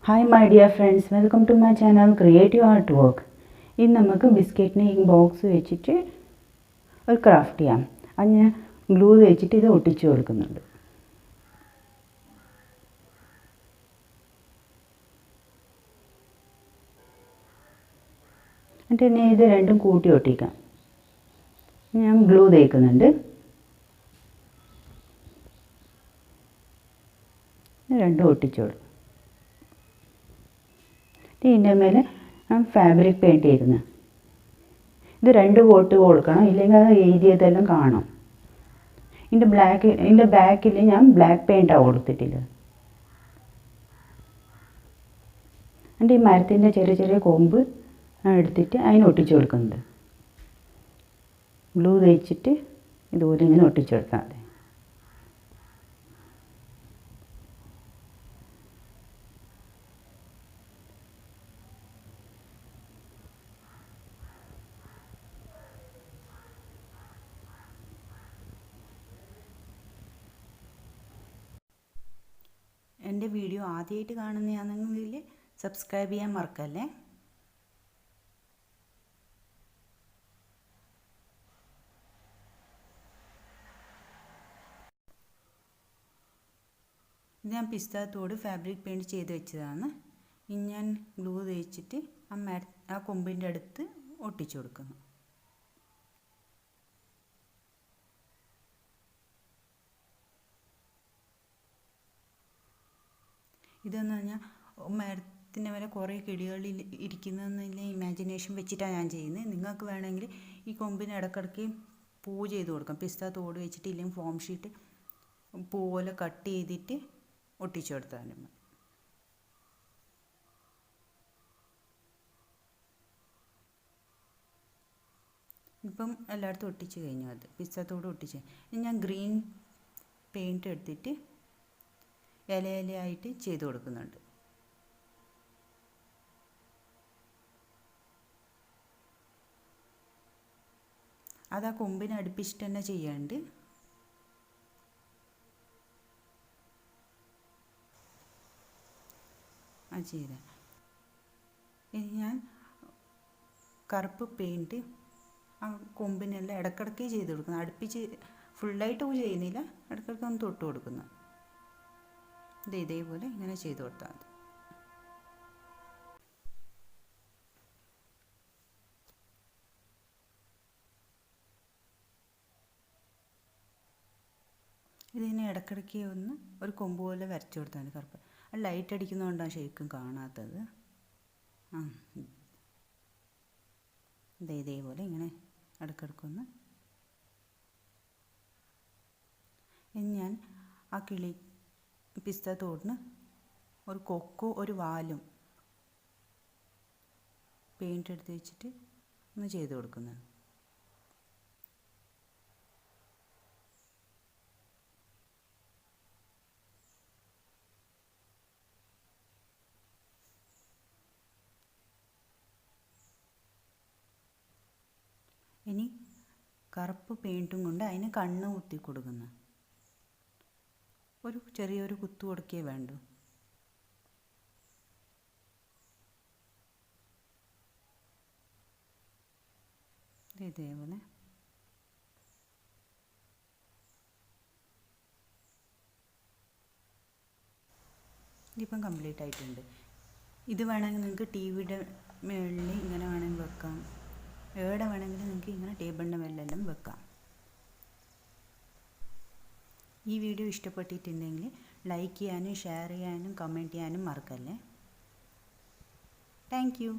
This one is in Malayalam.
Hi my dear friends, welcome to my channel Creative Artwork. ഇന്ന് നമുക്ക് ബിസ്ക്കറ്റിനെ ഈ ബോക്സ് വെച്ചിട്ട് ഒരു ക്രാഫ്റ്റ് ചെയ്യാം. അത് ഞാൻ ഗ്ലൂ വെച്ചിട്ട് ഇത് ഒട്ടിച്ചു കൊടുക്കുന്നുണ്ട്. എന്നിട്ട് ഇനി ഇത് രണ്ടും കൂട്ടി ഒട്ടിക്കാം. ഞാൻ ഗ്ലൂ തേക്കുന്നുണ്ട്. രണ്ടും ഒട്ടിച്ചു കൊടുക്കും. ഇതിൻ്റെ മേലെ ഞാൻ ഫാബ്രിക് പെയിൻറ്റ് ചെയ്യുന്നത്. ഇത് 2 കോട്ട് കൊടുക്കണം, ഇല്ലെങ്കിൽ അത് എഴുതിയതെല്ലാം കാണും. ഇതിൻ്റെ ബാക്കിൽ ഞാൻ ബ്ലാക്ക് പെയിൻറ്റാണ് കൊടുത്തിട്ടില്ല. എന്നിട്ട് ഈ മരത്തിൻ്റെ ചെറിയ ചെറിയ കൊമ്പ് എടുത്തിട്ട് അതിന് ഒട്ടിച്ചു കൊടുക്കുന്നുണ്ട്. ഗ്ലൂ തേച്ചിട്ട് ഇതുപോലെ ഇങ്ങനെ ഒട്ടിച്ചു കൊടുത്താൽ മതി. എൻ്റെ വീഡിയോ ആദ്യമായിട്ട് കാണുന്നതാണെങ്കിൽ സബ്സ്ക്രൈബ് ചെയ്യാൻ മറക്കല്ലേ. ഇത് ഞാൻ പിസ്താത്തോട് ഫാബ്രിക് പെയിൻറ്റ് ചെയ്ത് വെച്ചതാണ്. ഇനി ഞാൻ ഗ്ലൂ തേച്ചിട്ട് ആ കൊമ്പിൻ്റെ അടുത്ത് ഒട്ടിച്ചു കൊടുക്കുന്നു. ഇതെന്ന് പറഞ്ഞാൽ മരത്തിൻ്റെ മേലെ കുറേ കിളികളിൽ ഇരിക്കുന്നതെന്നുള്ള ഇമാജിനേഷൻ വെച്ചിട്ടാണ് ഞാൻ ചെയ്യുന്നത്. നിങ്ങൾക്ക് വേണമെങ്കിൽ ഈ കൊമ്പിന് ഇടയ്ക്കിടയ്ക്ക് പൂ ചെയ്ത് കൊടുക്കാം. പിസ്ത തോട് വെച്ചിട്ട് ഇല്ലെങ്കിൽ ഫോം ഷീറ്റ് പൂ പോലെ കട്ട് ചെയ്തിട്ട് ഒട്ടിച്ചു കൊടുത്താലും മതി. ഇപ്പം എല്ലായിടത്തും ഒട്ടിച്ച് കഴിഞ്ഞു. അത് പിസ്തത്തോട് ഒട്ടിച്ച് ഞാൻ ഗ്രീൻ പെയിൻറ്റ് എടുത്തിട്ട് ഇലയിലയായിട്ട് ചെയ്ത് കൊടുക്കുന്നുണ്ട്. അത് ആ കൊമ്പിനെ അടുപ്പിച്ചിട്ട് തന്നെ ചെയ്യാണ്ട്. അത് ചെയ്ത ഇനി ഞാൻ കറുപ്പ് പെയിൻറ്റ് ആ കൊമ്പിനെല്ലാം ഇടയ്ക്കിടയ്ക്ക് ചെയ്ത് കൊടുക്കുന്നു. അടുപ്പിച്ച് ഫുള്ളായിട്ട് ചെയ്യുന്നില്ല, ഇടയ്ക്കിടയ്ക്ക് ഒന്ന് തൊട്ട് കൊടുക്കുന്നു. ഇതേപോലെ ഇങ്ങനെ ചെയ്ത് കൊടുത്താൽ മതി. ഇതിനെ ഇടയ്ക്കിടയ്ക്ക് ഒന്ന് ഒരു കൊമ്പ് പോലെ വരച്ചു കൊടുത്താൽ മതി. കറുപ്പ് അത് ലൈറ്റ് അടിക്കുന്നതുകൊണ്ടാണ് ശരിക്കും കാണാത്തത്. ഇതേപോലെ ഇങ്ങനെ ഇടയ്ക്കിടയ്ക്കൊന്ന്. ഇനി ഞാൻ ആ പിസ്ത തോടിന് ഒരു കൊക്കോ ഒരു വാലും പെയിൻറ്റ് എടുത്ത് വെച്ചിട്ട് ഒന്ന് ചെയ്ത് കൊടുക്കുന്നത്. ഇനി കറുപ്പ് പെയിൻറ്റും കൊണ്ട് അതിന് കണ്ണ് കുത്തി കൊടുക്കുന്നു. ഒരു ചെറിയൊരു കുത്തു കൊടുക്കേ വേണ്ടൂ. ഇതേപോലെ ഇതിപ്പം കംപ്ലീറ്റ് ആയിട്ടുണ്ട്. ഇത് വേണമെങ്കിൽ നിങ്ങൾക്ക് TV-യുടെ മുകളിൽ ഇങ്ങനെ വേണമെങ്കിൽ വെക്കാം. എവിടെ വേണമെങ്കിലും നിങ്ങൾക്ക് ഇങ്ങനെ ടേബിളിൻ്റെ മേലെല്ലാം വെക്കാം. ഈ വീഡിയോ ഇഷ്ടപ്പെട്ടിട്ടുണ്ടെങ്കിൽ ലൈക്ക് ചെയ്യാനും ഷെയർ ചെയ്യാനും കമൻറ്റ് ചെയ്യാനും മറക്കല്ലേ. Thank you.